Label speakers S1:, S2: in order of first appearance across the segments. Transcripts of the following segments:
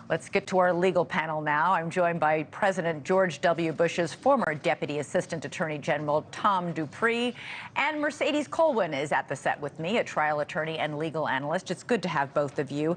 S1: Let's get to our legal panel now. I'm joined by President George W. Bush's former Deputy Assistant Attorney General Tom Dupree, and Mercedes Colwin is at the set with me, a trial attorney and legal analyst. It's good to have both of you.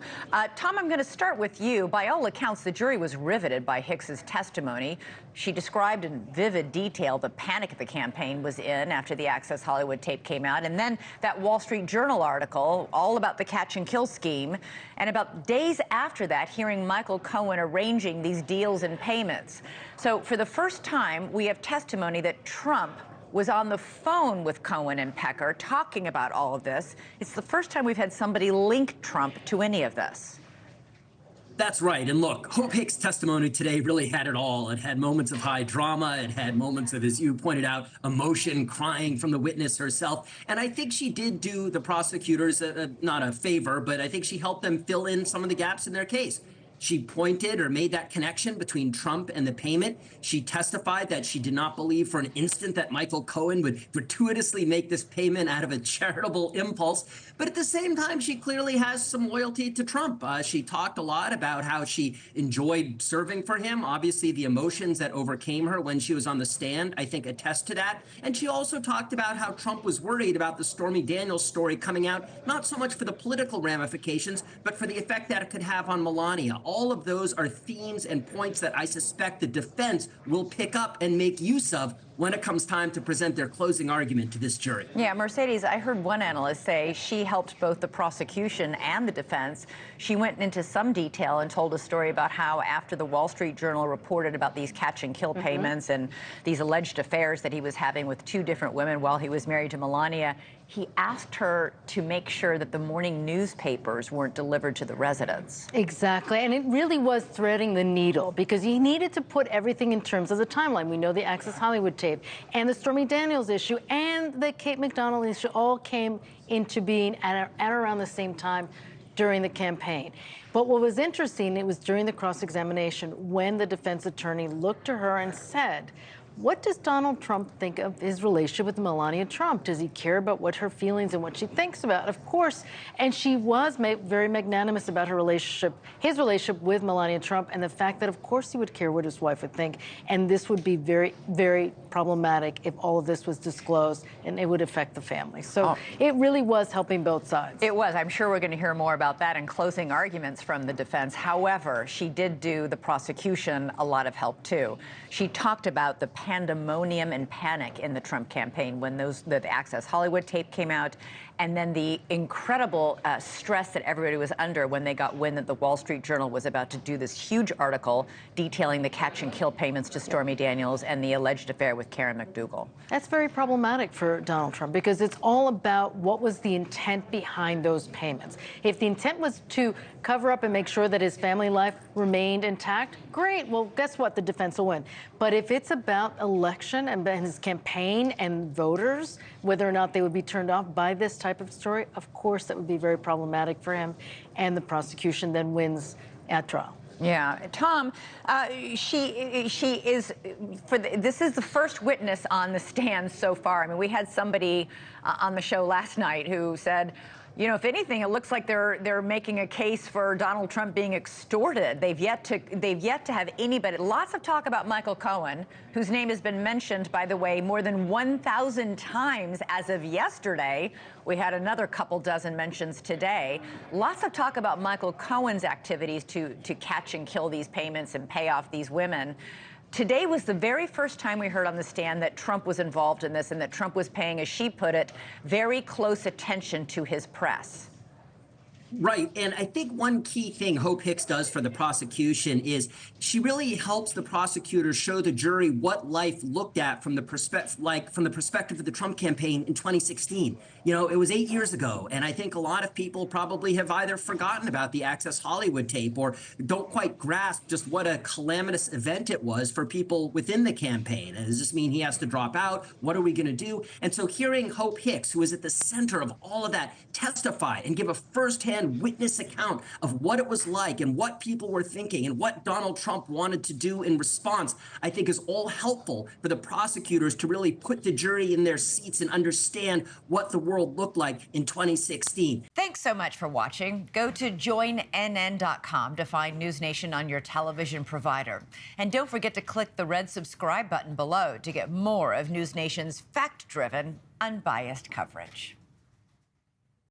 S1: Tom, I'm going to start with you. By all accounts, the jury was riveted by Hicks's testimony. She described in vivid detail the panic the campaign was in after the Access Hollywood tape came out, and then that Wall Street Journal article all about the catch and kill scheme. And about days after that, hearing Michael Cohen arranging these deals and payments. So for the first time, we have testimony that Trump was on the phone with Cohen and Pecker talking about all of this. It's the first time we've had somebody link Trump to any of this.
S2: That's right. And look, Hope Hicks' testimony today really had it all. It had moments of high drama. It had moments of, as you pointed out, emotion, crying from the witness herself. And I think she did do the prosecutors not a favor, but I think she helped them fill in some of the gaps in their case. She pointed or made that connection between Trump and the payment. She testified that she did not believe for an instant that Michael Cohen would gratuitously make this payment out of a charitable impulse. But at the same time, she clearly has some loyalty to Trump. She talked a lot about how she enjoyed serving for him. Obviously, the emotions that overcame her when she was on the stand, I think, attest to that. And she also talked about how Trump was worried about the Stormy Daniels story coming out, not so much for the political ramifications, but for the effect that it could have on Melania. All of those are themes and points that I suspect the defense will pick up and make use of when it comes time to present their closing argument to this jury.
S1: Yeah, Mercedes, I heard one analyst say she helped both the prosecution and the defense. She went into some detail and told a story about how after the Wall Street Journal reported about these catch and kill payments and these alleged affairs that he was having with two different women while he was married to Melania, he asked her to make sure that the morning newspapers weren't delivered to the residence.
S3: Exactly, and it really was threading the needle because he needed to put everything in terms of the timeline. We know the Access Hollywood tape and the Stormy Daniels issue and the Kate McDonald issue all came into being at around the same time during the campaign. But what was interesting, it was during the cross-examination when the defense attorney looked to her and said, what does Donald Trump think of his relationship with Melania Trump? Does he care about what her feelings and what she thinks about? Of course. And she was very magnanimous about her relationship, his relationship with Melania Trump, and the fact that, of course, he would care what his wife would think. And this would be very, very problematic if all of this was disclosed, and it would affect the family. So it really was helping both sides.
S1: It was. I'm sure we're going to hear more about that in closing arguments from the defense. However, she did do the prosecution a lot of help, too. She talked about the pandemonium and panic in the Trump campaign when the Access Hollywood tape came out, and then the incredible stress that everybody was under when they got wind that the Wall Street Journal was about to do this huge article detailing the catch and kill payments to Stormy Daniels and the alleged affair with Karen McDougal.
S3: That's very problematic for Donald Trump because it's all about what was the intent behind those payments. If the intent was to cover up and make sure that his family life remained intact, great. Well, guess what? The defense will win. But if it's about election and his campaign and voters, whether or not they would be turned off by this type of story, of course, that would be very problematic for him. And the prosecution then wins at trial.
S1: Yeah, Tom, this is the first witness on the stand so far. I mean, we had somebody on the show last night who said, you know, if anything, it looks like they're making a case for Donald Trump being extorted. They've yet to have anybody. Lots of talk about Michael Cohen, whose name has been mentioned, by the way, more than 1,000 times as of yesterday. We had another couple dozen mentions today. Lots of talk about Michael Cohen's activities to catch and kill these payments and pay off these women. Today was the very first time we heard on the stand that Trump was involved in this and that Trump was paying, as she put it, very close attention to his press.
S2: Right. And I think one key thing Hope Hicks does for the prosecution is she really helps the prosecutors show the jury what life looked at from the perspective of the Trump campaign in 2016. You know, it was 8 years ago. And I think a lot of people probably have either forgotten about the Access Hollywood tape or don't quite grasp just what a calamitous event it was for people within the campaign. And does this mean he has to drop out? What are we going to do? And so hearing Hope Hicks, who is at the center of all of that, testify and give a firsthand firsthand witness account of what it was like and what people were thinking and what Donald Trump wanted to do in response, I think is all helpful for the prosecutors to really put the jury in their seats and understand what the world looked like in 2016.
S1: Thanks so much for watching. Go to joinnn.com to find NewsNation on your television provider. And don't forget to click the red subscribe button below to get more of NewsNation's fact-driven, unbiased coverage.